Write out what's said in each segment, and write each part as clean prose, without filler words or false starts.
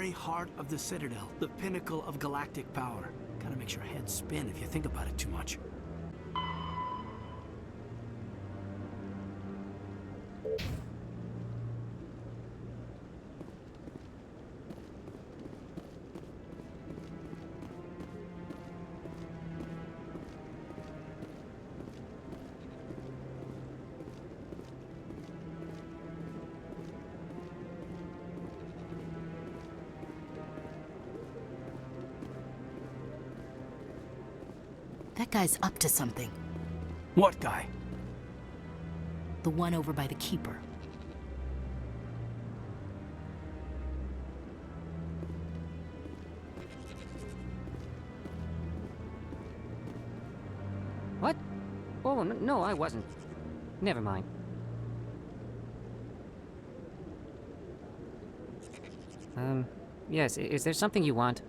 very heart of the Citadel, the pinnacle of galactic power. Kinda makes your head spin if you think about it too much. That guy's up to something. What guy? The one over by the Keeper. What? Oh, no, I wasn't. Never mind. Yes, is there something you want?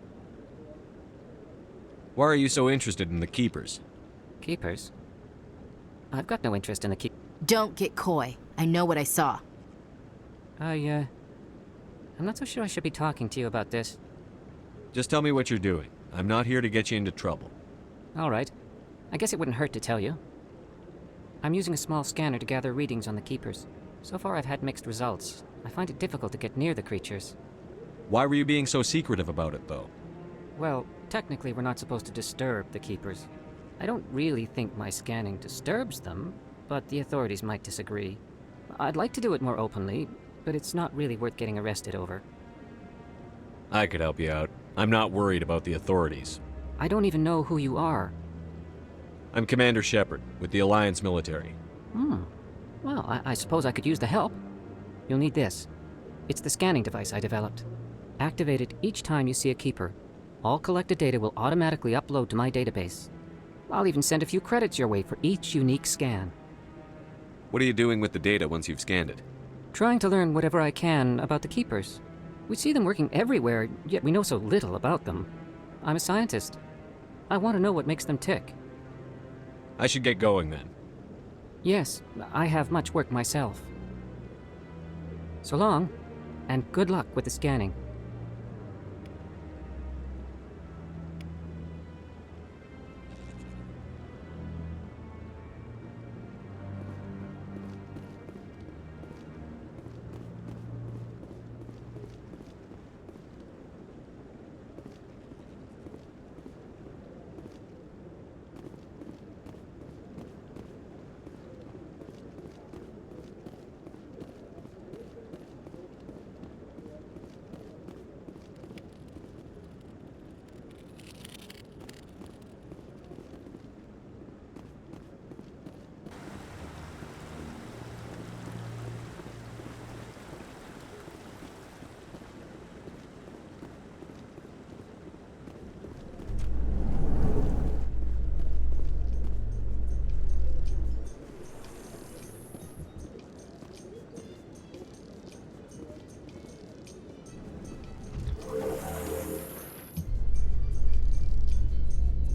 Why are you so interested in the Keepers? Keepers? I've got no interest in the Don't get coy. I know what I saw. I'm not so sure I should be talking to you about this. Just tell me what you're doing. I'm not here to get you into trouble. All right. I guess it wouldn't hurt to tell you. I'm using a small scanner to gather readings on the Keepers. So far I've had mixed results. I find it difficult to get near the creatures. Why were you being so secretive about it, though? Well, technically we're not supposed to disturb the Keepers. I don't really think my scanning disturbs them, but the authorities might disagree. I'd like to do it more openly, but it's not really worth getting arrested over. I could help you out. I'm not worried about the authorities. I don't even know who you are. I'm Commander Shephard, with the Alliance military. Well, I suppose I could use the help. You'll need this. It's the scanning device I developed. Activate it each time you see a Keeper. All collected data will automatically upload to my database. I'll even send a few credits your way for each unique scan. What are you doing with the data once you've scanned it? Trying to learn whatever I can about the Keepers. We see them working everywhere, yet we know so little about them. I'm a scientist. I want to know what makes them tick. I should get going then. Yes, I have much work myself. So long, and good luck with the scanning.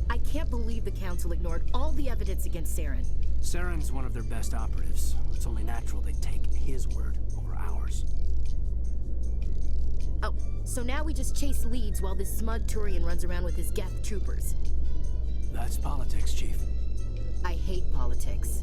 I can't believe the Council ignored all the evidence against Saren. Saren's one of their best operatives. It's only natural they take his word over ours. Oh, so now we just chase leads while this smug Turian runs around with his Geth troopers. That's politics, Chief. I hate politics.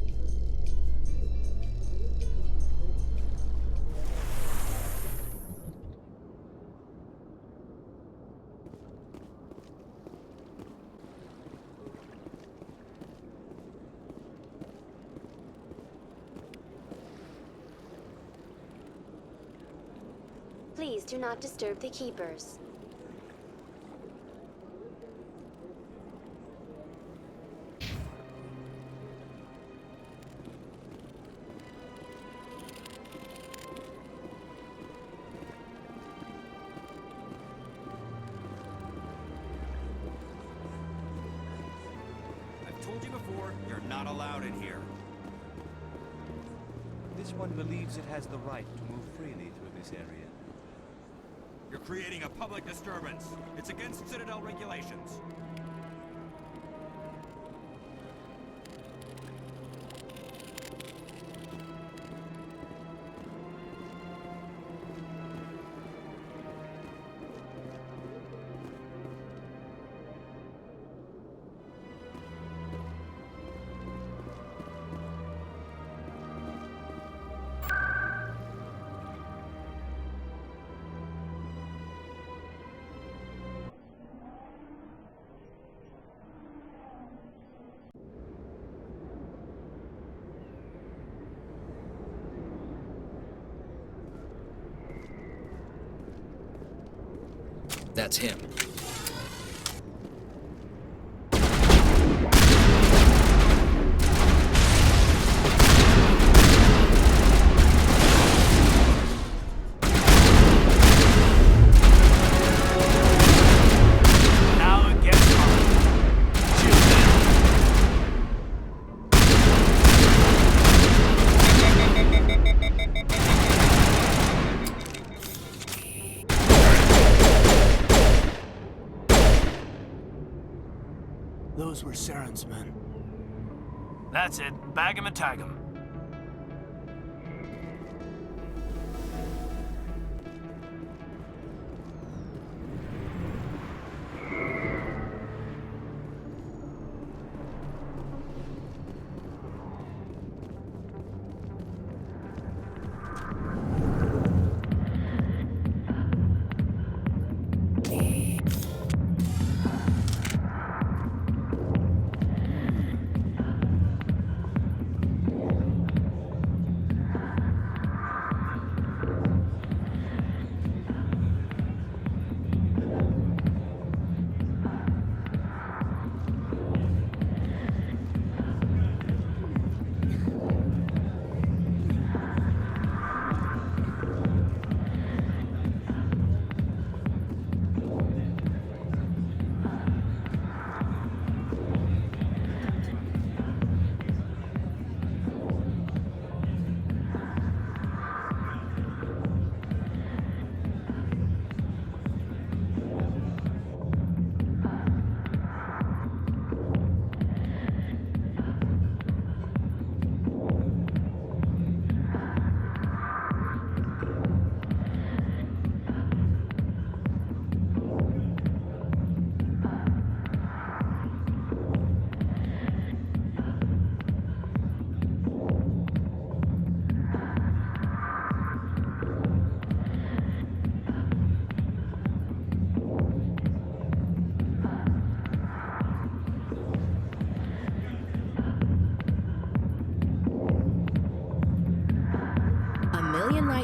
Please do not disturb the Keepers. I've told you before, you're not allowed in here. This one believes it has the right to move freely through this area. You're creating a public disturbance. It's against Citadel regulations. that's him. Now it gets hard. Shoot Those were Saren's men. That's it. Bag 'em and tag 'em.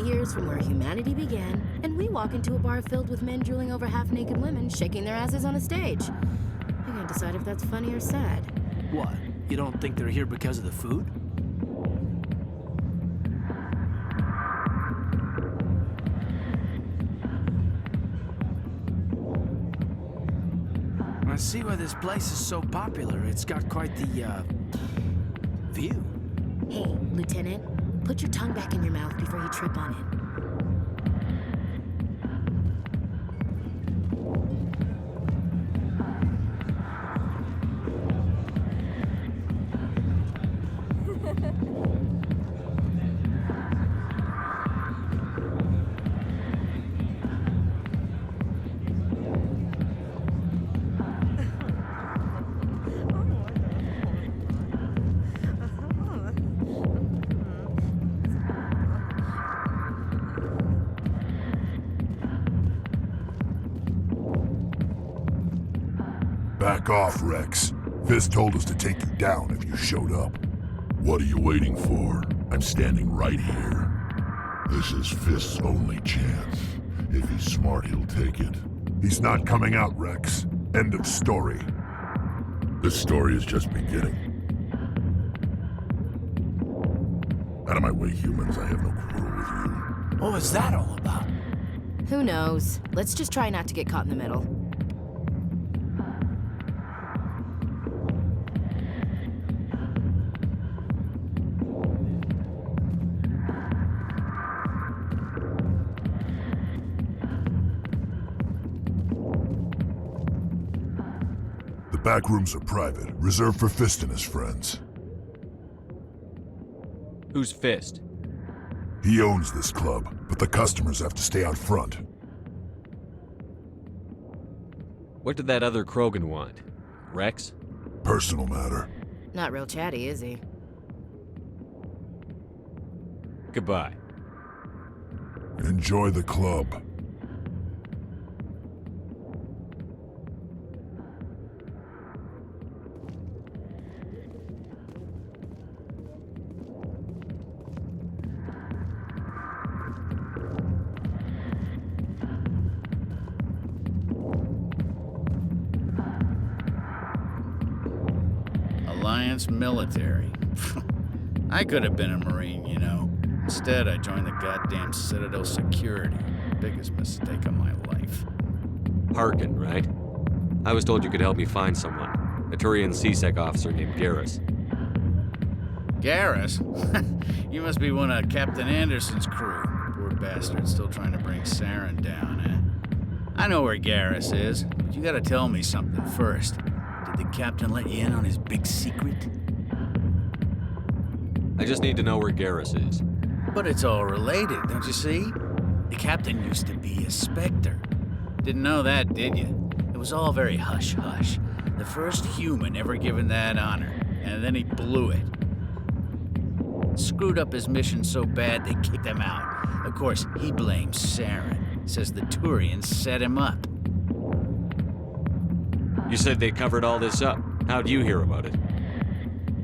Years from where humanity began, and we walk into a bar filled with men drooling over half-naked women, shaking their asses on a stage. I can't decide if that's funny or sad. What? You don't think they're here because of the food? I see why this place is so popular. It's got quite the, view. Hey, Lieutenant, put your tongue back in your mouth before you trip on it. Back off, Wrex. Fist told us to take you down if you showed up. What are you waiting for? I'm standing right here. This is Fist's only chance. If he's smart, he'll take it. He's not coming out, Wrex. End of story. This story is just beginning. Out of my way, humans. I have no quarrel with you. What was that all about? Who knows? Let's just try not to get caught in the middle. The back rooms are private, reserved for Fist and his friends. Who's Fist? He owns this club, but the customers have to stay out front. What did that other Krogan want? Wrex? Personal matter. Not real chatty, is he? Goodbye. Enjoy the club. Alliance military. I could have been a Marine, you know. Instead, I joined the goddamn Citadel security. Biggest mistake of my life. Harkin, right? I was told you could help me find someone. A Turian CSEC officer named Garrus. Garrus? You must be one of Captain Anderson's crew. Poor bastard, still trying to bring Saren down, eh? I know where Garrus is, but you gotta tell me something first. Did the captain let you in on his big secret? I just need to know where Garrus is. But it's all related, don't you see? The captain used to be a Spectre. Didn't know that, did you? It was all very hush-hush. The first human ever given that honor, and then he blew it. Screwed up his mission so bad they kicked him out. Of course, he blames Saren. Says the Turians set him up. You said they covered all this up. How'd you hear about it?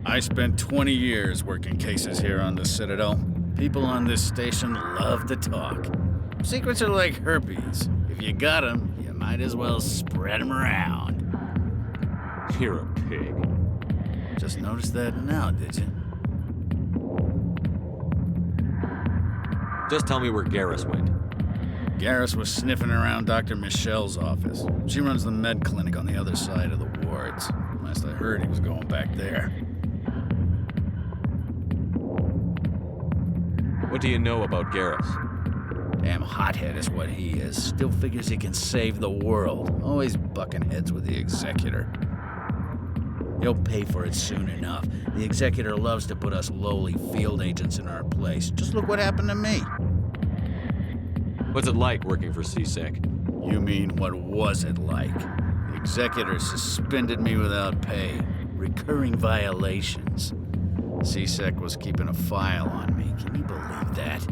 I spent 20 years working cases here on the Citadel. People on this station love to talk. Secrets are like herpes. If you got them, you might as well spread them around. You're a pig. Just noticed that now, did you? Just tell me where Garrus went. Garrus was sniffing around Dr. Michelle's office. She runs the med clinic on the other side of the wards. Last I heard, he was going back there. What do you know about Garrus? Damn hothead is what he is. Still figures he can save the world. Always bucking heads with the Executor. He'll pay for it soon enough. The Executor loves to put us lowly field agents in our place. Just look what happened to me. What's it like working for CSEC? You mean, what was it like? The Executor suspended me without pay. Recurring violations. CSEC was keeping a file on me. Can you believe that?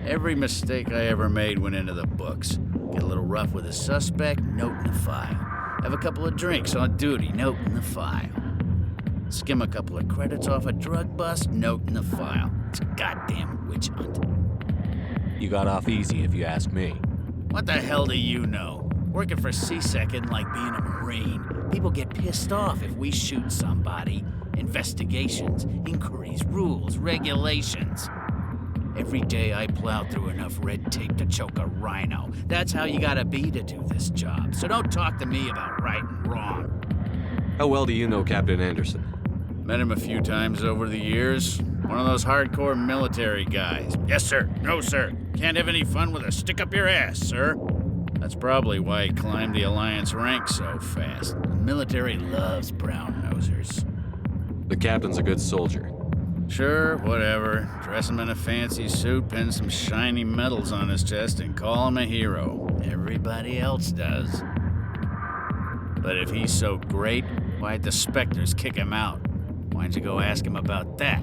Every mistake I ever made went into the books. Get a little rough with a suspect, note in the file. Have a couple of drinks on duty, note in the file. Skim a couple of credits off a drug bust, note in the file. It's a goddamn witch hunt. You got off easy, if you ask me. What the hell do you know? Working for CSEC isn't like being a Marine. People get pissed off if we shoot somebody. Investigations, inquiries, rules, regulations. Every day I plow through enough red tape to choke a rhino. That's how you gotta be to do this job. So don't talk to me about right and wrong. How well do you know Captain Anderson? Met him a few times over the years. One of those hardcore military guys. Yes, sir. No, sir. Can't have any fun with a stick up your ass, sir. That's probably why he climbed the Alliance ranks so fast. The military loves brown-nosers. The captain's a good soldier. Sure, whatever. Dress him in a fancy suit, pin some shiny medals on his chest, and call him a hero. Everybody else does. But if he's so great, why'd the Spectres kick him out? Why'd you go ask him about that?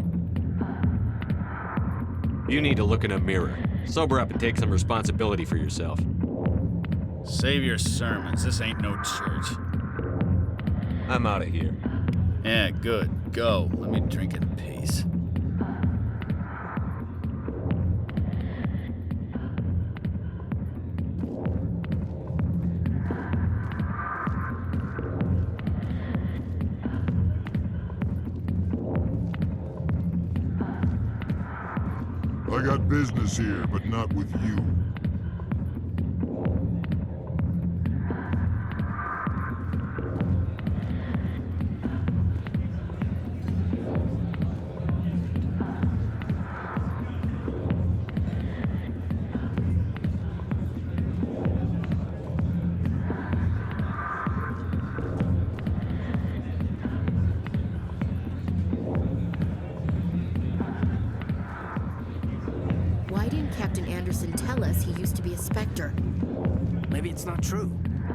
You need to look in a mirror. Sober up and take some responsibility for yourself. Save your sermons. This ain't no church. I'm out of here. Yeah, good. Go. Let me drink in peace. I got business here, but not with you. Why didn't Captain Anderson tell us he used to be a Spectre? Maybe it's not true.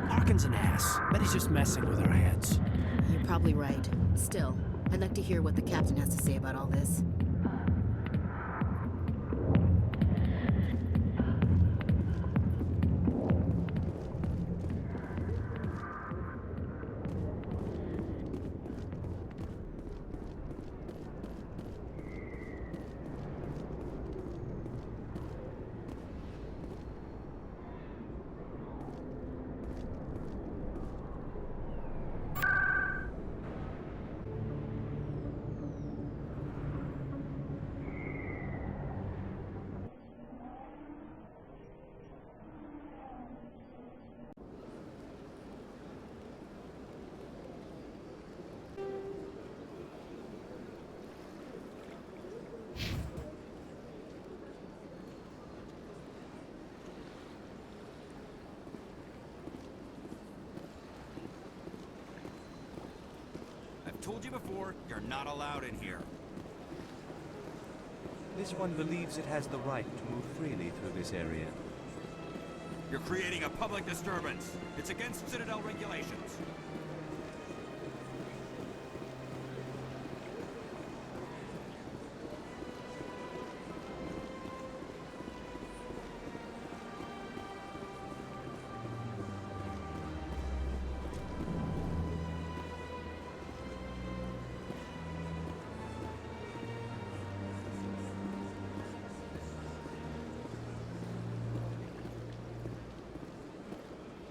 Harkin's an ass. Bet he's just messing with our heads. You're probably right. Still, I'd like to hear what the captain has to say about all this. I've told you before, you're not allowed in here. This one believes it has the right to move freely through this area. You're creating a public disturbance. It's against Citadel regulations.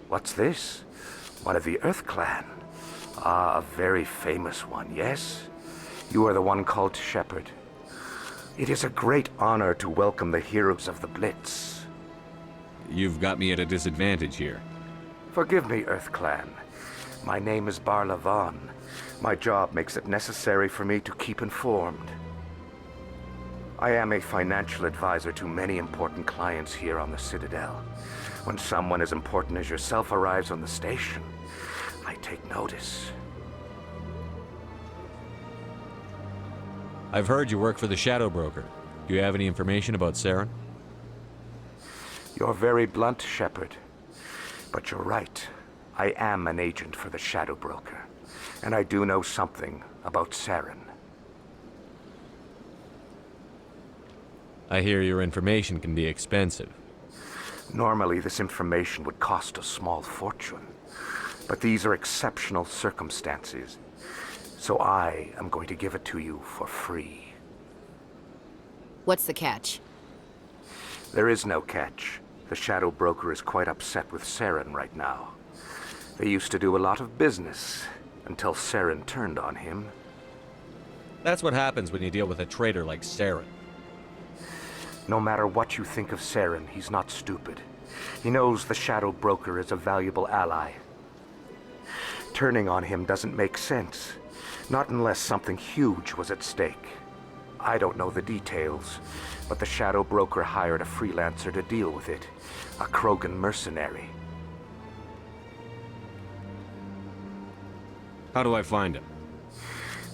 What's this? One of the Earth Clan. Ah, a very famous one, yes? You are the one called Shephard. It is a great honor to welcome the heroes of the Blitz. You've got me at a disadvantage here. Forgive me, Earth Clan. My name is Barla Vaughn. My job makes it necessary for me to keep informed. I am a financial advisor to many important clients here on the Citadel. When someone as important as yourself arrives on the station, I take notice. I've heard you work for the Shadow Broker. Do you have any information about Saren? You're very blunt, Shephard. But you're right. I am an agent for the Shadow Broker. And I do know something about Saren. I hear your information can be expensive. Normally, this information would cost a small fortune. But these are exceptional circumstances. So I am going to give it to you for free. What's the catch? There is no catch. The Shadow Broker is quite upset with Saren right now. They used to do a lot of business, until Saren turned on him. That's what happens when you deal with a traitor like Saren. No matter what you think of Saren, he's not stupid. He knows the Shadow Broker is a valuable ally. Turning on him doesn't make sense. Not unless something huge was at stake. I don't know the details, but the Shadow Broker hired a freelancer to deal with it. A Krogan mercenary. How do I find him?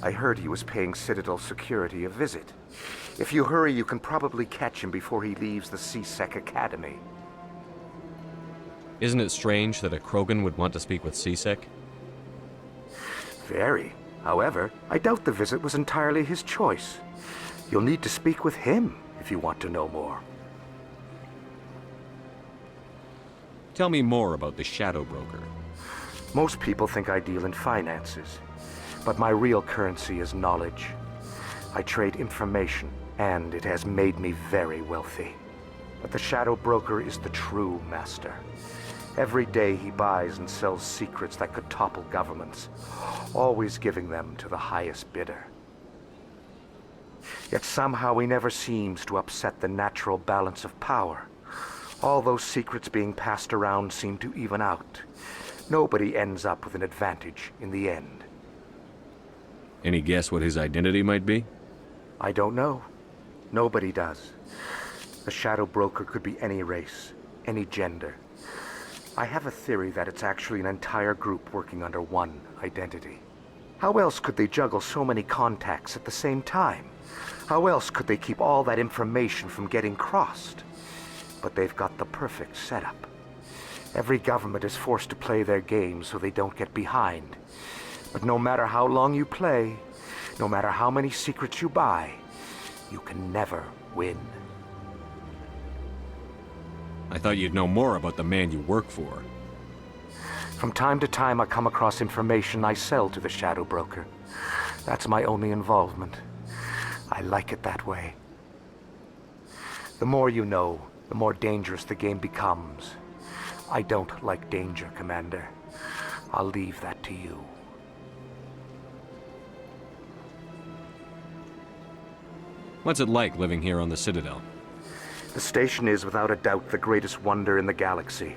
I heard he was paying Citadel security a visit. If you hurry, you can probably catch him before he leaves the C-Sec Academy. Isn't it strange that a Krogan would want to speak with C-Sec? Very. However, I doubt the visit was entirely his choice. You'll need to speak with him if you want to know more. Tell me more about the Shadow Broker. Most people think I deal in finances, but my real currency is knowledge. I trade information, and it has made me very wealthy. But the Shadow Broker is the true master. Every day he buys and sells secrets that could topple governments, always giving them to the highest bidder. Yet somehow he never seems to upset the natural balance of power. All those secrets being passed around seem to even out. Nobody ends up with an advantage in the end. Any guess what his identity might be? I don't know. Nobody does. The Shadow Broker could be any race, any gender. I have a theory that it's actually an entire group working under one identity. How else could they juggle so many contacts at the same time? How else could they keep all that information from getting crossed? But they've got the perfect setup. Every government is forced to play their game so they don't get behind. But no matter how long you play, no matter how many secrets you buy, you can never win. I thought you'd know more about the man you work for. From time to time, I come across information I sell to the Shadow Broker. That's my only involvement. I like it that way. The more you know, the more dangerous the game becomes. I don't like danger, Commander. I'll leave that to you. What's it like living here on the Citadel? The station is without a doubt the greatest wonder in the galaxy.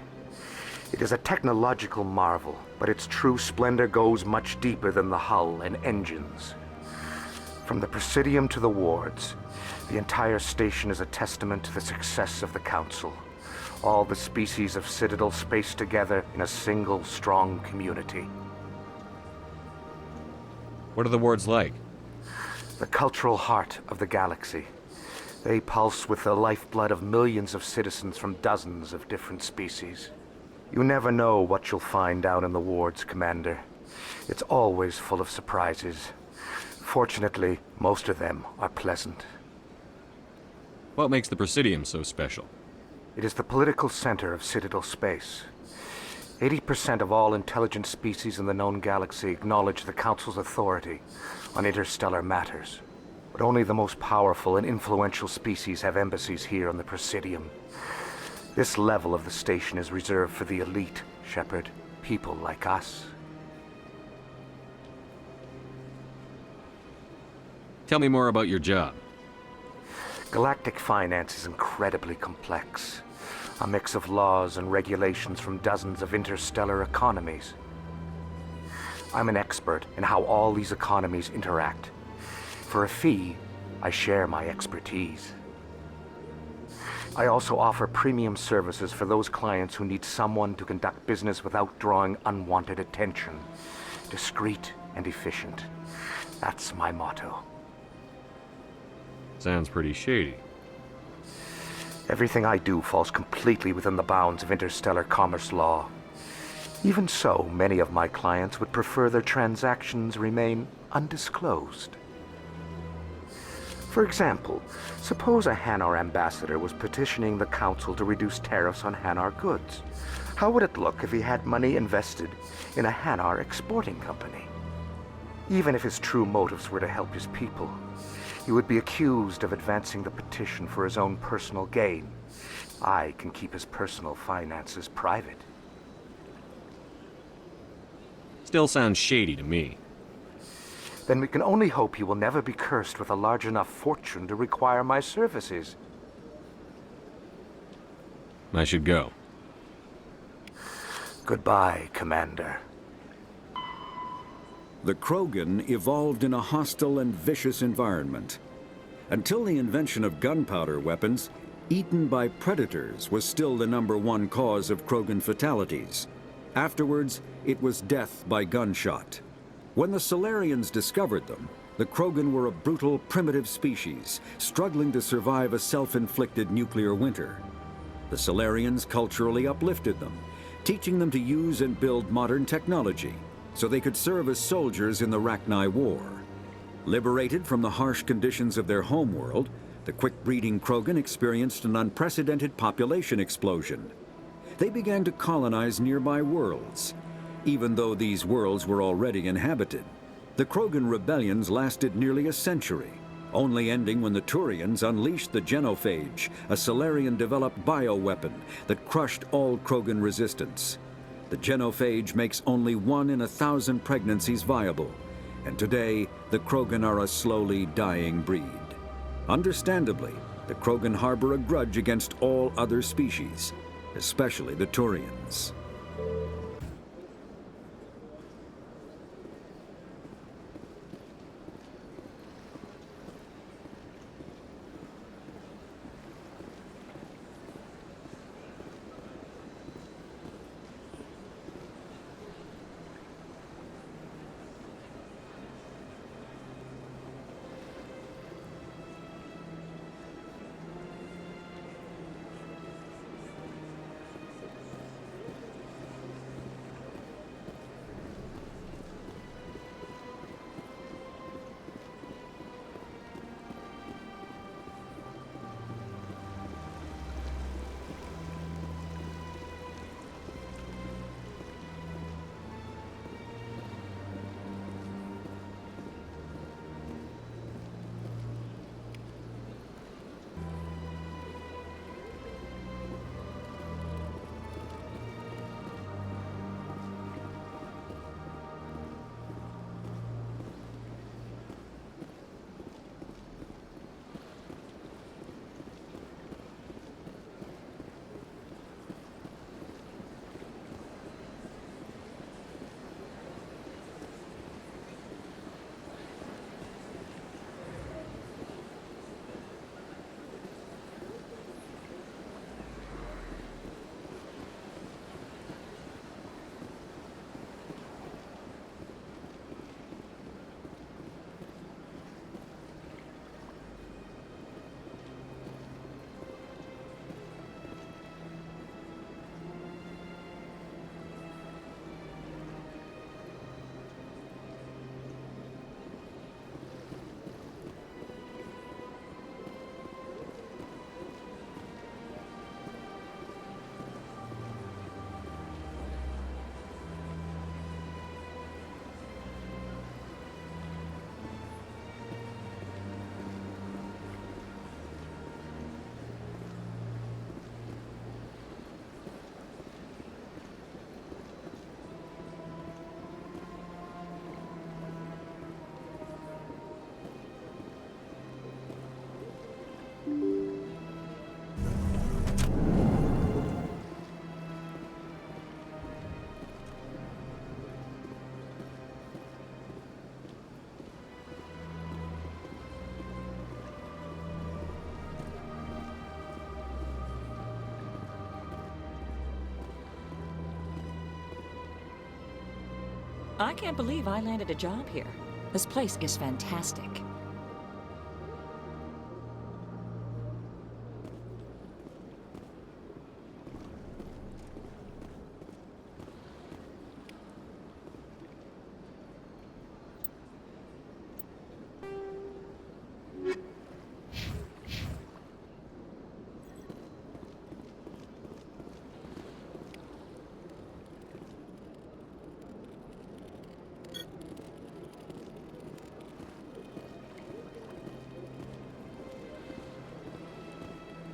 It is a technological marvel, but its true splendor goes much deeper than the hull and engines. From the Presidium to the wards, the entire station is a testament to the success of the Council. All the species of Citadel spaced together in a single strong community. What are the wards like? The cultural heart of the galaxy. They pulse with the lifeblood of millions of citizens from dozens of different species. You never know what you'll find down in the wards, Commander. It's always full of surprises. Fortunately, most of them are pleasant. What makes the Presidium so special? It is the political center of Citadel space. 80% of all intelligent species in the known galaxy acknowledge the Council's authority on interstellar matters. But only the most powerful and influential species have embassies here on the Presidium. This level of the station is reserved for the elite, Shephard. People like us. Tell me more about your job. Galactic finance is incredibly complex. A mix of laws and regulations from dozens of interstellar economies. I'm an expert in how all these economies interact. For a fee, I share my expertise. I also offer premium services for those clients who need someone to conduct business without drawing unwanted attention. Discreet and efficient. That's my motto. Sounds pretty shady. Everything I do falls completely within the bounds of interstellar commerce law. Even so, many of my clients would prefer their transactions remain undisclosed. For example, suppose a Hanar ambassador was petitioning the Council to reduce tariffs on Hanar goods. How would it look if he had money invested in a Hanar exporting company? Even if his true motives were to help his people, he would be accused of advancing the petition for his own personal gain. I can keep his personal finances private. Still sounds shady to me. Then we can only hope he will never be cursed with a large enough fortune to require my services. I should go. Goodbye, Commander. The Krogan evolved in a hostile and vicious environment. Until the invention of gunpowder weapons, eaten by predators was still the #1 cause of Krogan fatalities. Afterwards, it was death by gunshot. When the Solarians discovered them, the Krogan were a brutal, primitive species, struggling to survive a self-inflicted nuclear winter. The Solarians culturally uplifted them, teaching them to use and build modern technology, so they could serve as soldiers in the Rachni War. Liberated from the harsh conditions of their homeworld, the quick-breeding Krogan experienced an unprecedented population explosion. They began to colonize nearby worlds. Even though these worlds were already inhabited, the Krogan rebellions lasted nearly a century, only ending when the Turians unleashed the Genophage, a Solarian-developed bioweapon that crushed all Krogan resistance. The Genophage makes only 1 in 1,000 pregnancies viable, and today the Krogan are a slowly dying breed. Understandably, the Krogan harbor a grudge against all other species, especially the Turians. I can't believe I landed a job here. This place is fantastic.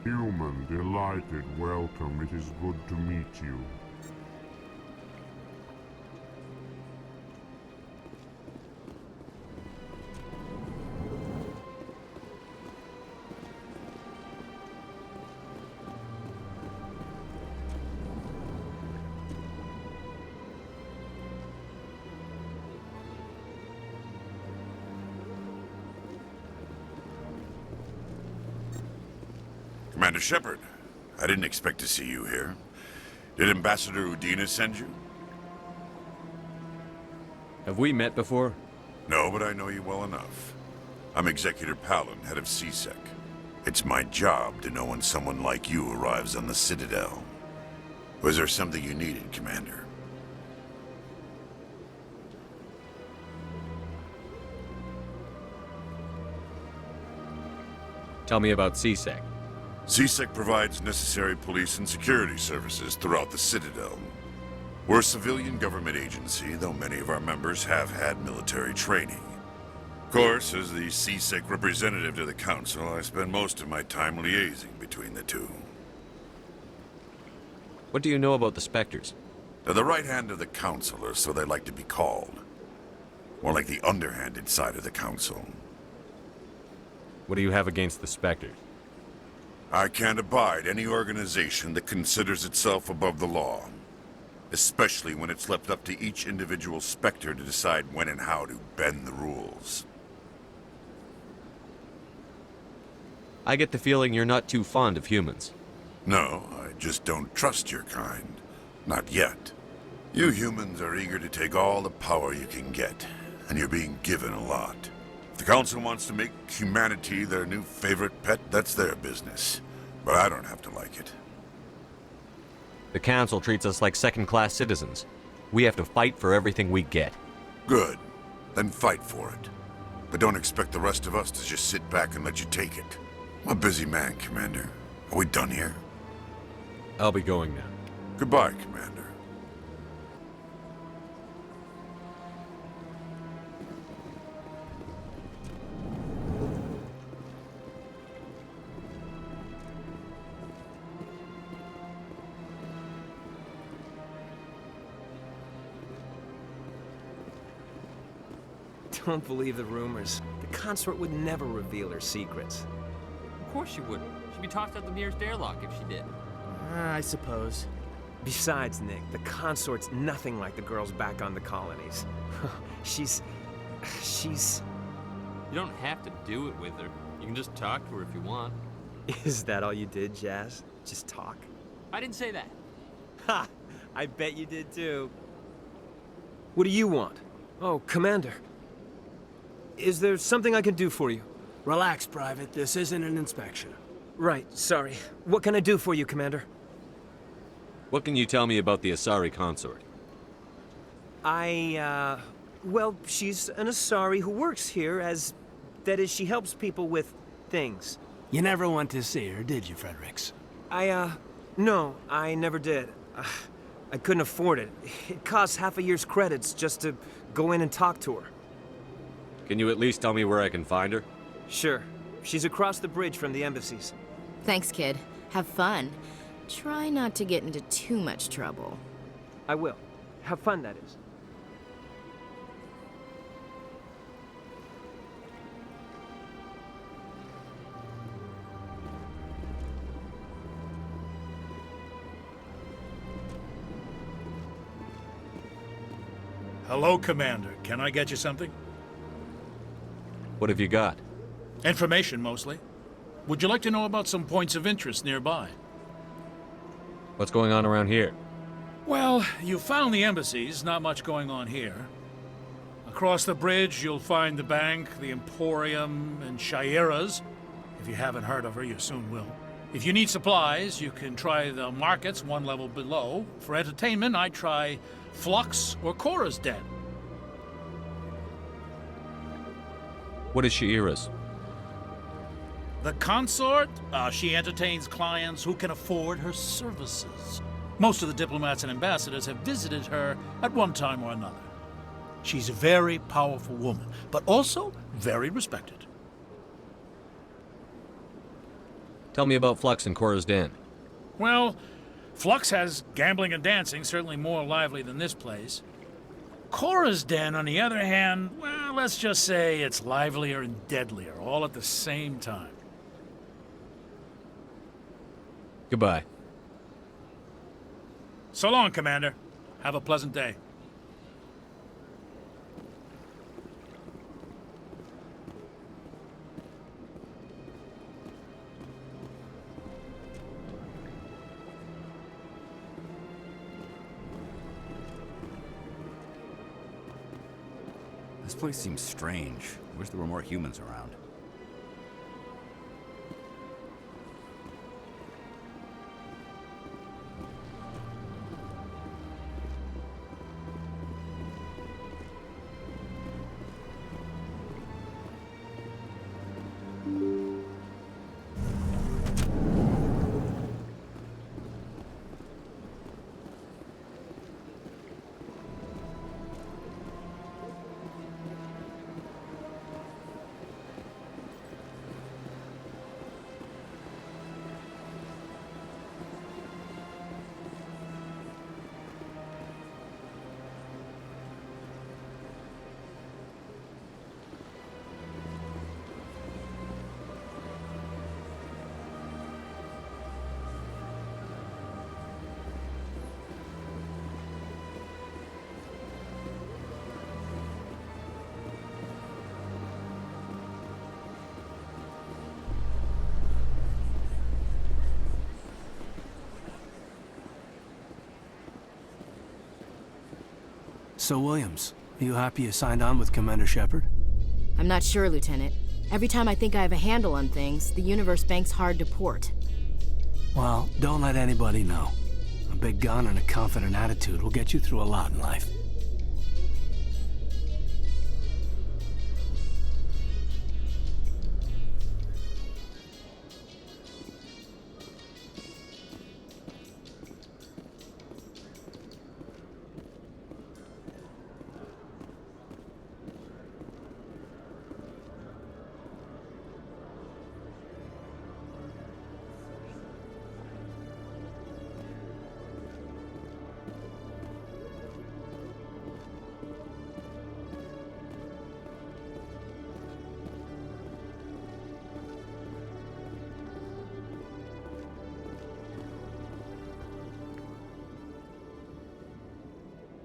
Human, delighted welcome. It is good to meet you. Commander Shephard, I didn't expect to see you here. Did Ambassador Udina send you? Have we met before? No, but I know you well enough. I'm Executor Palin, head of CSEC. It's my job to know when someone like you arrives on the Citadel. Was there something you needed, Commander? Tell me about CSEC. CSEC provides necessary police and security services throughout the Citadel. We're a civilian government agency, though many of our members have had military training. Of course, as the CSEC representative to the Council, I spend most of my time liaising between the two. What do you know about the Spectres? They're the right hand of the Council, or so they like to be called. More like the underhanded side of the Council. What do you have against the Spectres? I can't abide any organization that considers itself above the law. Especially when it's left up to each individual Spectre to decide when and how to bend the rules. I get the feeling you're not too fond of humans. No, I just don't trust your kind. Not yet. You humans are eager to take all the power you can get, and you're being given a lot. If the Council wants to make humanity their new favorite pet, that's their business. But I don't have to like it. The Council treats us like second-class citizens. We have to fight for everything we get. Good. Then fight for it. But don't expect the rest of us to just sit back and let you take it. I'm a busy man, Commander. Are we done here? I'll be going now. Goodbye, Commander. Don't believe the rumors. The consort would never reveal her secrets. Of course she wouldn't. She'd be tossed out the nearest airlock if she did. I suppose. Besides, Nick, the consort's nothing like the girls back on the colonies. She's... You don't have to do it with her. You can just talk to her if you want. Is that all you did, Jazz? Just talk? I didn't say that. Ha! I bet you did too. What do you want? Oh, Commander. Is there something I can do for you? Relax, Private. This isn't an inspection. Right, sorry. What can I do for you, Commander? What can you tell me about the Asari consort? Well, she's an Asari who works here as... That is, she helps people with things. You never went to see her, did you, Fredricks? No, I never did. I couldn't afford it. It costs half a year's credits just to go in and talk to her. Can you at least tell me where I can find her? Sure. She's across the bridge from the embassies. Thanks, kid. Have fun. Try not to get into too much trouble. I will. Have fun, that is. Hello, Commander. Can I get you something? What have you got? Information, mostly. Would you like to know about some points of interest nearby? What's going on around here? Well, you found the embassies, not much going on here. Across the bridge, you'll find the bank, the Emporium, and Shaira's. If you haven't heard of her, you soon will. If you need supplies, you can try the markets one level below. For entertainment, I try Flux or Chora's Den. What is Shephard's? The consort? She entertains clients who can afford her services. Most of the diplomats and ambassadors have visited her at one time or another. She's a very powerful woman, but also very respected. Tell me about Flux and Chora's Den. Well, Flux has gambling and dancing, certainly more lively than this place. Chora's Den, on the other hand, well, let's just say it's livelier and deadlier, all at the same time. Goodbye. So long, Commander. Have a pleasant day. This place seems strange. I wish there were more humans around. So, Williams, are you happy you signed on with Commander Shephard? I'm not sure, Lieutenant. Every time I think I have a handle on things, the universe bank's hard to port. Well, don't let anybody know. A big gun and a confident attitude will get you through a lot in life.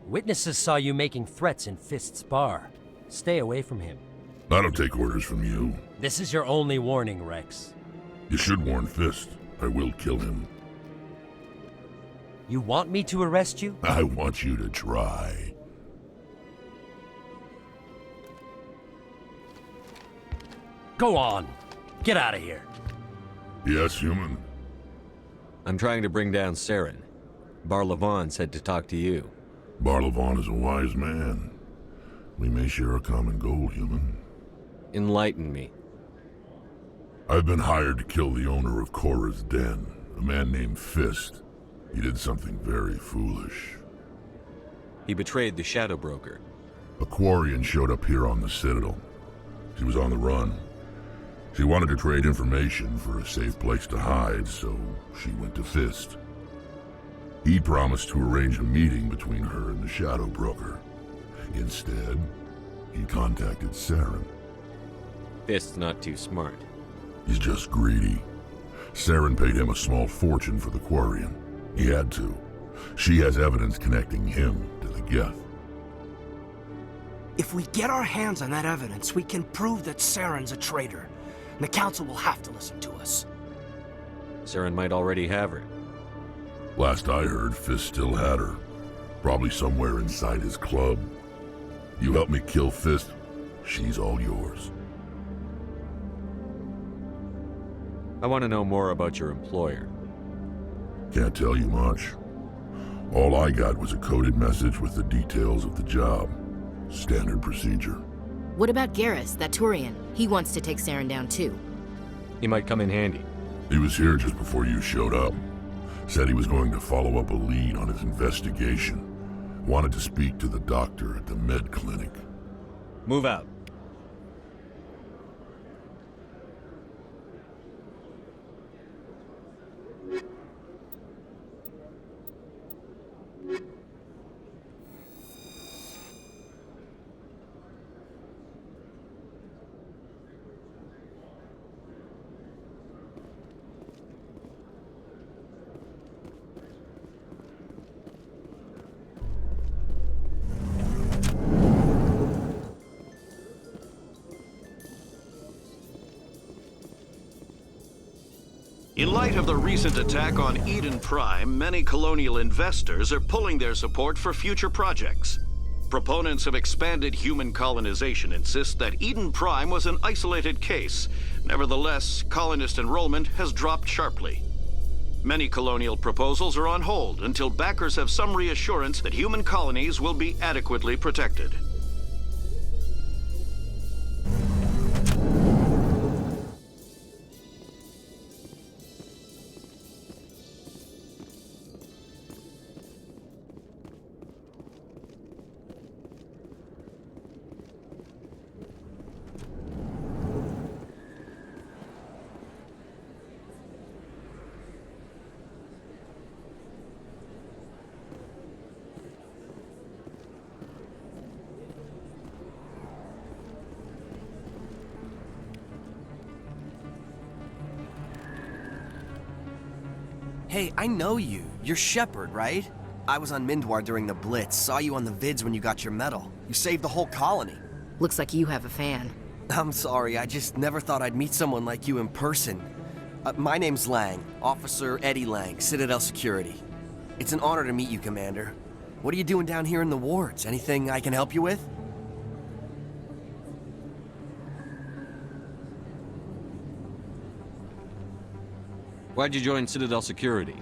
Witnesses saw you making threats in Fist's bar. Stay away from him. I don't take orders from you. This is your only warning, Wrex. You should warn Fist. I will kill him. You want me to arrest you? I want you to try. Go on. Get out of here. Yes, human. I'm trying to bring down Saren. Barla said to talk to you. Barla is a wise man. We may share a common goal, human. Enlighten me. I've been hired to kill the owner of Chora's Den, a man named Fist. He did something very foolish. He betrayed the Shadow Broker. A Quarian showed up here on the Citadel. She was on the run. She wanted to trade information for a safe place to hide, so she went to Fist. He promised to arrange a meeting between her and the Shadow Broker. Instead, he contacted Saren. Fist's not too smart. He's just greedy. Saren paid him a small fortune for the Quarian. He had to. She has evidence connecting him to the Geth. If we get our hands on that evidence, we can prove that Saren's a traitor. And the Council will have to listen to us. Saren might already have her. Last I heard, Fist still had her. Probably somewhere inside his club. You help me kill Fist, she's all yours. I want to know more about your employer. Can't tell you much. All I got was a coded message with the details of the job. Standard procedure. What about Garrus, that Turian? He wants to take Saren down too. He might come in handy. He was here just before you showed up. Said he was going to follow up a lead on his investigation. Wanted to speak to the doctor at the med clinic. Move out. In light of the recent attack on Eden Prime, many colonial investors are pulling their support for future projects. Proponents of expanded human colonization insist that Eden Prime was an isolated case. Nevertheless, colonist enrollment has dropped sharply. Many colonial proposals are on hold until backers have some reassurance that human colonies will be adequately protected. Hey, I know you. You're Shephard, right? I was on Mindwar during the Blitz, saw you on the vids when you got your medal. You saved the whole colony. Looks like you have a fan. I'm sorry, I just never thought I'd meet someone like you in person. My name's Lang, Officer Eddie Lang, Citadel Security. It's an honor to meet you, Commander. What are you doing down here in the wards? Anything I can help you with? Why'd you join Citadel Security?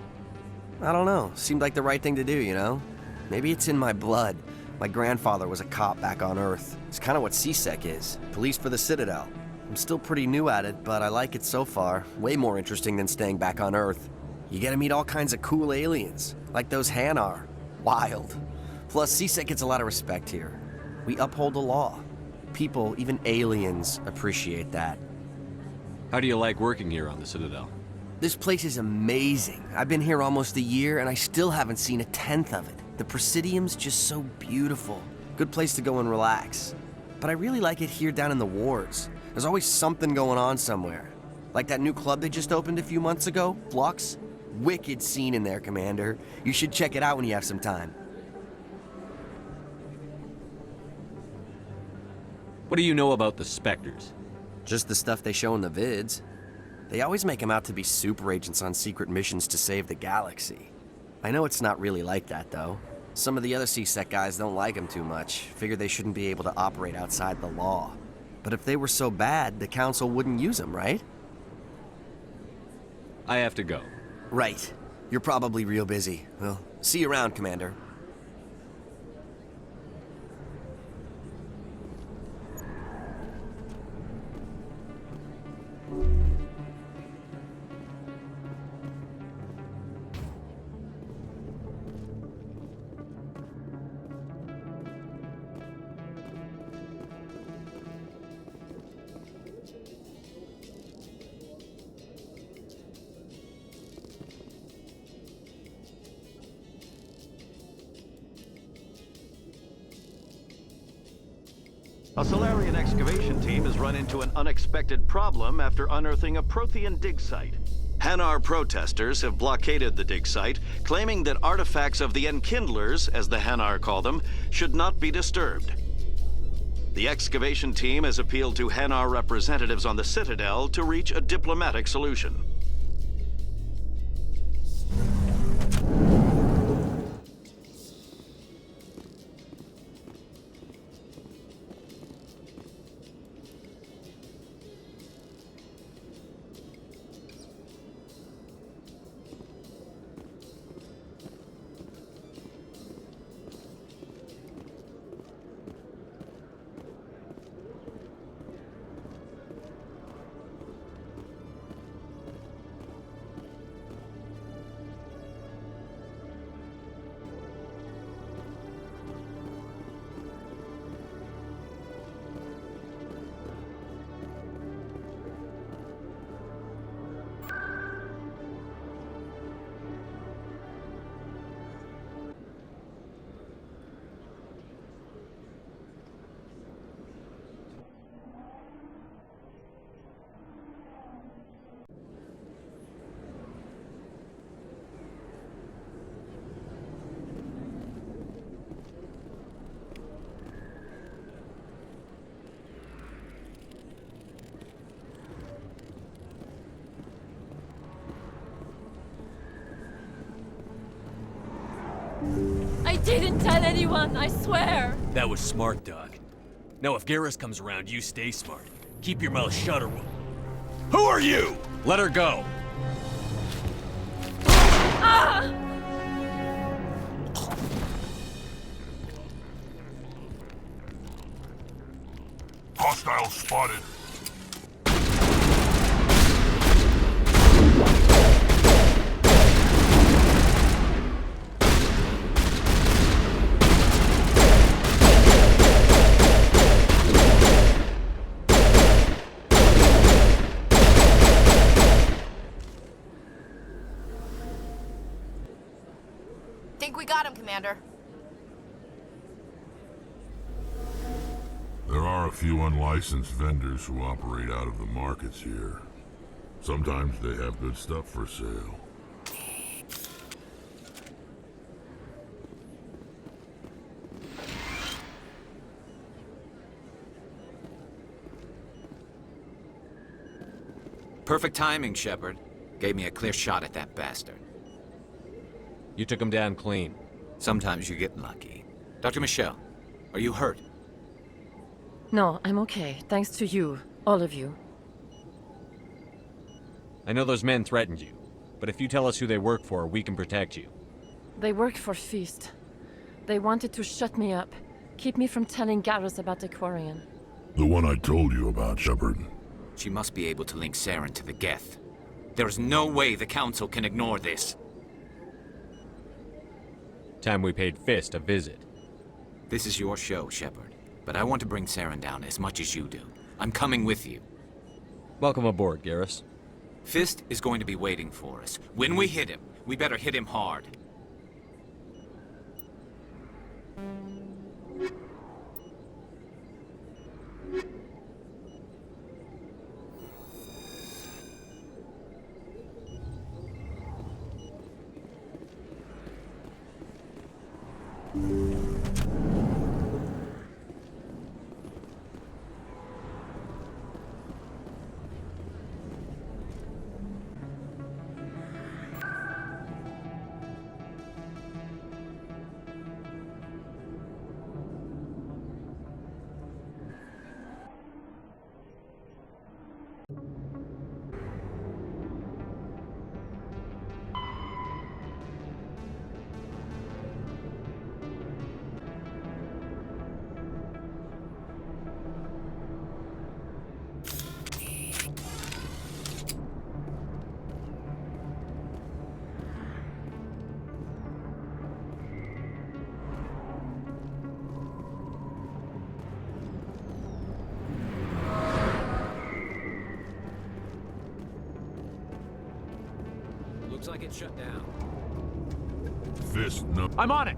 I don't know. Seemed like the right thing to do, you know? Maybe it's in my blood. My grandfather was a cop back on Earth. It's kind of what CSEC is. Police for the Citadel. I'm still pretty new at it, but I like it so far. Way more interesting than staying back on Earth. You get to meet all kinds of cool aliens, like those Hanar. Wild. Plus, CSEC gets a lot of respect here. We uphold the law. People, even aliens, appreciate that. How do you like working here on the Citadel? This place is amazing. I've been here almost a year, and I still haven't seen a tenth of it. The Presidium's just so beautiful. Good place to go and relax. But I really like it here down in the wards. There's always something going on somewhere. Like that new club they just opened a few months ago, Flux. Wicked scene in there, Commander. You should check it out when you have some time. What do you know about the Spectres? Just the stuff they show in the vids. They always make them out to be super agents on secret missions to save the galaxy. I know it's not really like that, though. Some of the other CSEC guys don't like them too much, figure they shouldn't be able to operate outside the law. But if they were so bad, the Council wouldn't use them, right? I have to go. Right. You're probably real busy. Well, see you around, Commander. A Solarian excavation team has run into an unexpected problem after unearthing a Prothean dig site. Hanar protesters have blockaded the dig site, claiming that artifacts of the Enkindlers, as the Hanar call them, should not be disturbed. The excavation team has appealed to Hanar representatives on the Citadel to reach a diplomatic solution. didn't tell anyone, I swear. That was smart, Doc. Now if Garrus comes around, you stay smart. Keep your mouth shut or we'll... Who are you? Let her go. Ah! Hostile spotted. Think we got him, Commander. There are a few unlicensed vendors who operate out of the markets here. Sometimes they have good stuff for sale. Perfect timing, Shephard. Gave me a clear shot at that bastard. You took him down clean. Sometimes you get lucky. Dr. Michelle, are you hurt? No, I'm okay. Thanks to you. All of you. I know those men threatened you, but if you tell us who they work for, we can protect you. They work for Feast. They wanted to shut me up. Keep me from telling Garrus about the Quarian. The one I told you about, Shephard. She must be able to link Saren to the Geth. There is no way the Council can ignore this. Time we paid Fist a visit. This is your show, Shephard. But I want to bring Saren down as much as you do. I'm coming with you. Welcome aboard, Garrus. Fist is going to be waiting for us. When we hit him, we better hit him hard. Looks like it's shut down. Fist, no. I'm on it!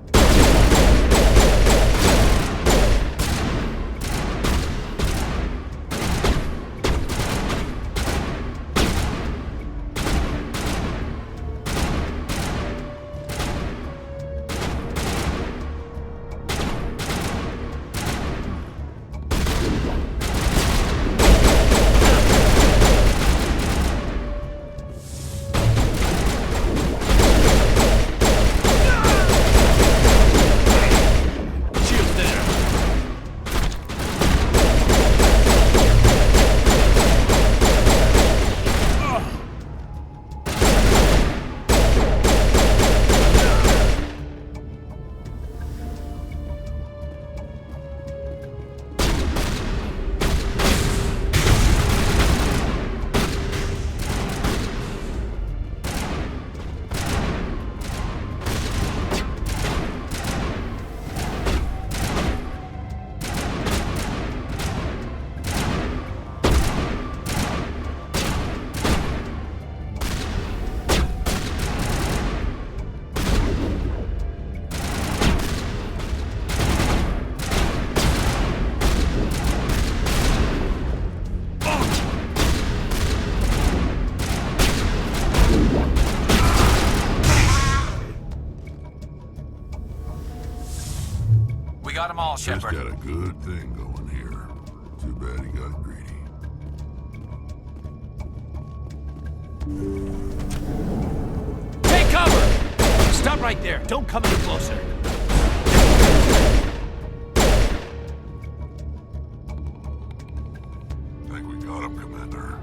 Got them all, Shephard. Just got a good thing going here. Too bad he got greedy. Take cover! Stop right there. Don't come any closer. we got him, Commander.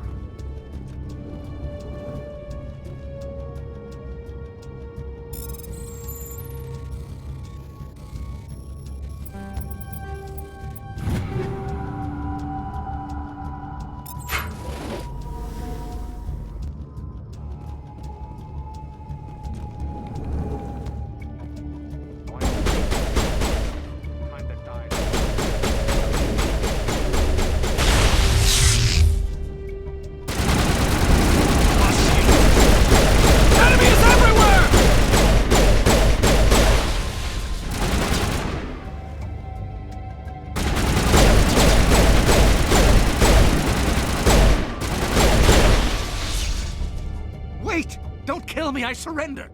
I surrender!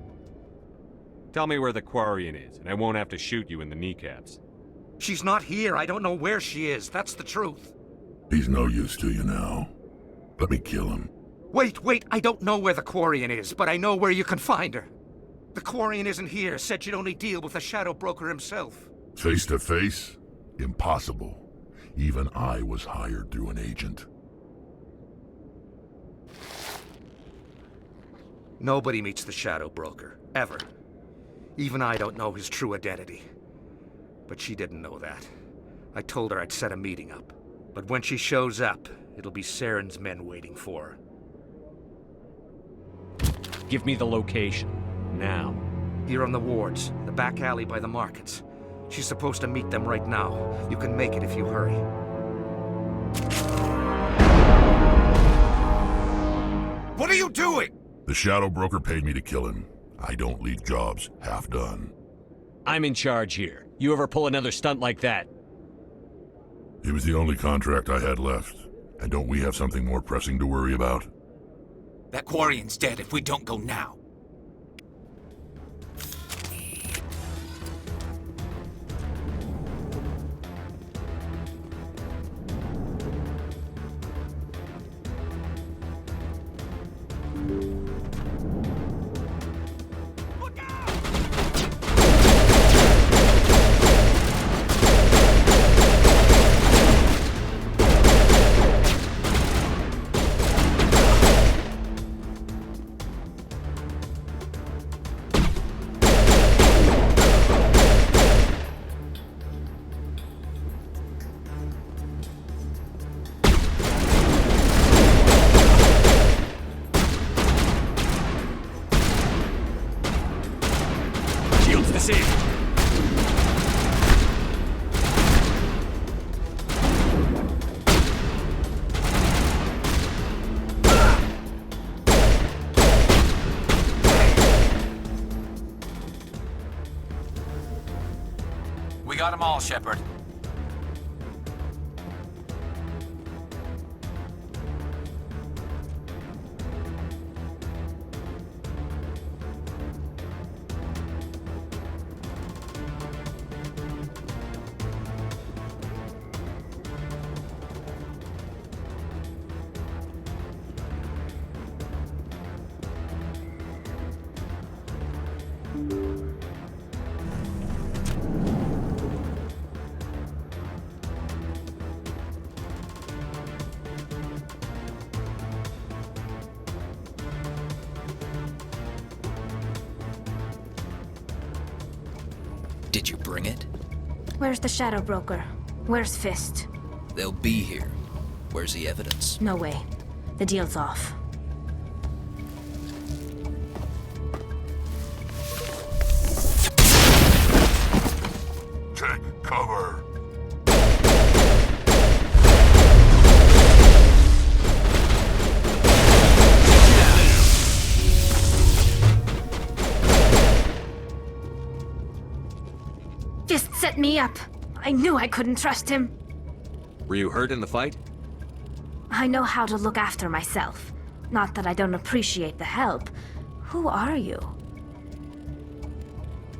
Tell me where the Quarian is, and I won't have to shoot you in the kneecaps. She's not here. I don't know where she is. That's the truth. He's no use to you now. Let me kill him. Wait! I don't know where the Quarian is, but I know where you can find her. The Quarian isn't here. Said she'd only deal with the Shadow Broker himself. Face to face? Impossible. Even I was hired through an agent. Nobody meets the Shadow Broker, ever. Even I don't know his true identity. But she didn't know that. I told her I'd set a meeting up. But when she shows up, it'll be Saren's men waiting for her. Give me the location. Now. Here on the wards, the back alley by the markets. She's supposed to meet them right now. You can make it if you hurry. What are you doing? The Shadow Broker paid me to kill him. I don't leave jobs half done. I'm in charge here. You ever pull another stunt like that? It was the only contract I had left. And don't we have something more pressing to worry about? That Quarian's dead if we don't go now. We got them all, Shephard. Did you bring it? Where's the Shadow Broker? Where's Fist? They'll be here. Where's the evidence? No way. The deal's off. Take cover. Fist set me up. I knew I couldn't trust him. Were you hurt in the fight? I know how to look after myself. Not that I don't appreciate the help. Who are you?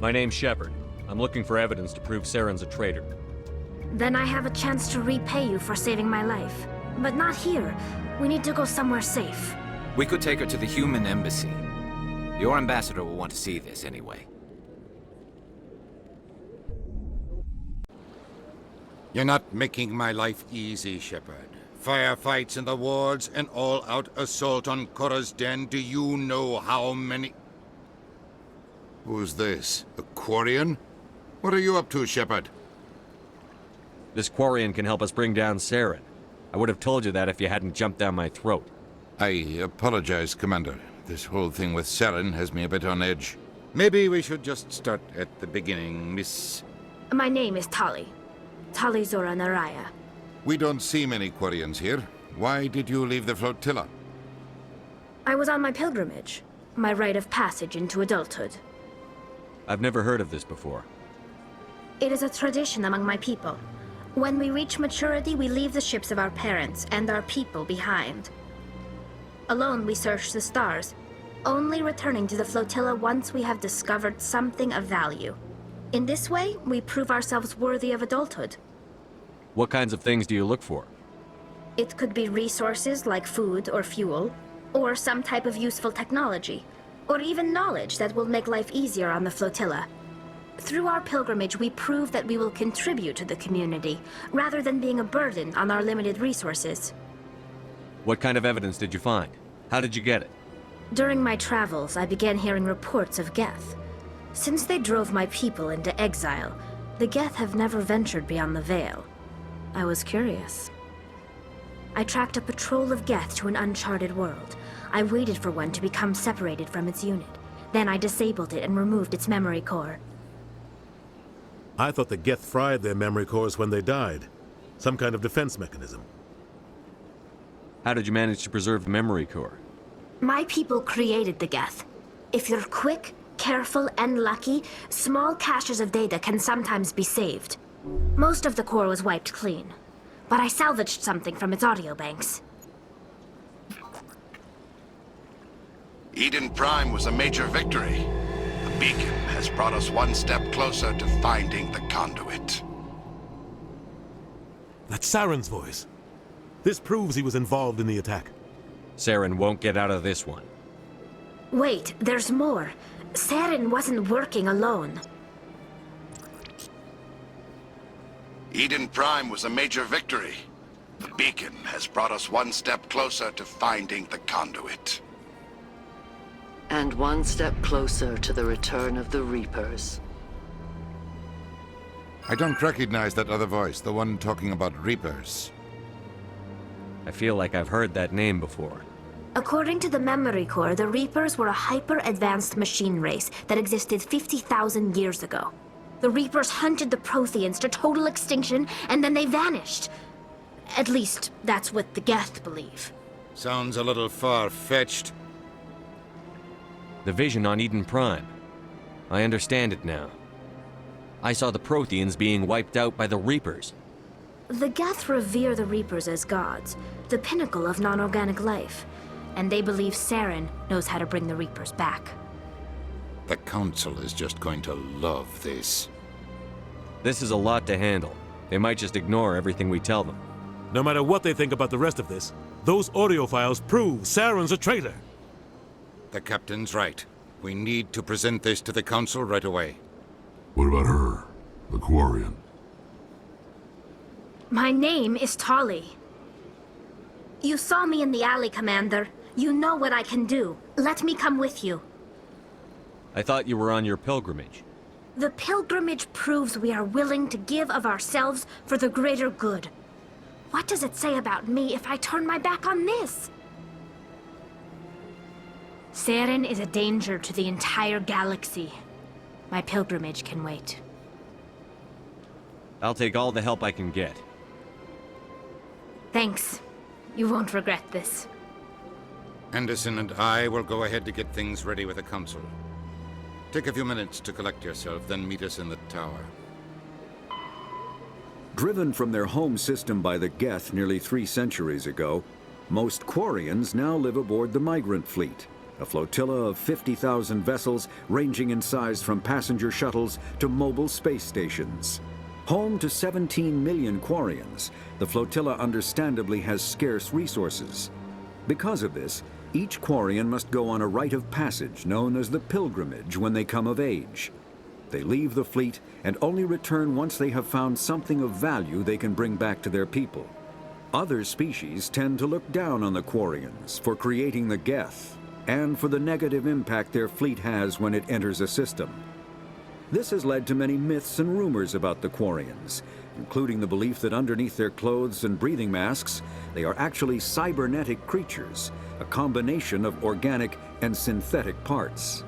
My name's Shephard. I'm looking for evidence to prove Saren's a traitor. Then I have a chance to repay you for saving my life. But not here. We need to go somewhere safe. We could take her to the human embassy. Your ambassador will want to see this anyway. You're not making my life easy, Shephard. Firefights in the wards, an all-out assault on Chora's den. Do you know how many... Who's this? A Quarian? What are you up to, Shephard? This Quarian can help us bring down Saren. I would have told you that if you hadn't jumped down my throat. I apologize, Commander. This whole thing with Saren has me a bit on edge. Maybe we should just start at the beginning, Miss... My name is Tali. Tali Zora Naraya. We don't see many Quarians here. Why did you leave the flotilla? I was on my pilgrimage. My rite of passage into adulthood. I've never heard of this before. It is a tradition among my people. When we reach maturity, we leave the ships of our parents and our people behind. Alone, we search the stars, only returning to the flotilla once we have discovered something of value. In this way, we prove ourselves worthy of adulthood. What kinds of things do you look for? It could be resources like food or fuel, or some type of useful technology, or even knowledge that will make life easier on the flotilla. Through our pilgrimage, we prove that we will contribute to the community, rather than being a burden on our limited resources. What kind of evidence did you find? How did you get it? During my travels, I began hearing reports of Geth. Since they drove my people into exile, the Geth have never ventured beyond the Veil. I was curious. I tracked a patrol of Geth to an uncharted world. I waited for one to become separated from its unit. Then I disabled it and removed its memory core. I thought the Geth fried their memory cores when they died. Some kind of defense mechanism. How did you manage to preserve the memory core? My people created the Geth. If you're quick, careful, and lucky, small caches of data can sometimes be saved. Most of the core was wiped clean, but I salvaged something from its audio banks. Eden Prime was a major victory. The beacon has brought us one step closer to finding the conduit. That's Saren's voice. This proves he was involved in the attack. Saren won't get out of this one. Wait, there's more. Saren wasn't working alone. Eden Prime was a major victory. The beacon has brought us one step closer to finding the conduit. And one step closer to the return of the Reapers. I don't recognize that other voice, the one talking about Reapers. I feel like I've heard that name before. According to the memory core, the Reapers were a hyper-advanced machine race that existed 50,000 years ago. The Reapers hunted the Protheans to total extinction, and then they vanished. At least, that's what the Geth believe. Sounds a little far-fetched. The vision on Eden Prime. I understand it now. I saw the Protheans being wiped out by the Reapers. The Geth revere the Reapers as gods, the pinnacle of non-organic life. And they believe Saren knows how to bring the Reapers back. The Council is just going to love this. This is a lot to handle. They might just ignore everything we tell them. No matter what they think about the rest of this, those audio files prove Saren's a traitor. The Captain's right. We need to present this to the Council right away. What about her? The Quarian? My name is Tali. You saw me in the alley, Commander. You know what I can do. Let me come with you. I thought you were on your pilgrimage. The pilgrimage proves we are willing to give of ourselves for the greater good. What does it say about me if I turn my back on this? Saren is a danger to the entire galaxy. My pilgrimage can wait. I'll take all the help I can get. Thanks. You won't regret this. Anderson and I will go ahead to get things ready with the Council. Take a few minutes to collect yourself, then meet us in the tower. Driven from their home system by the Geth nearly 3 centuries ago, most Quarians now live aboard the Migrant Fleet, a flotilla of 50,000 vessels ranging in size from passenger shuttles to mobile space stations. Home to 17 million Quarians, the flotilla understandably has scarce resources. Because of this, each Quarian must go on a rite of passage known as the pilgrimage when they come of age. They leave the fleet and only return once they have found something of value they can bring back to their people. Other species tend to look down on the Quarians for creating the Geth, and for the negative impact their fleet has when it enters a system. This has led to many myths and rumors about the Quarians, including the belief that underneath their clothes and breathing masks, they are actually cybernetic creatures, a combination of organic and synthetic parts.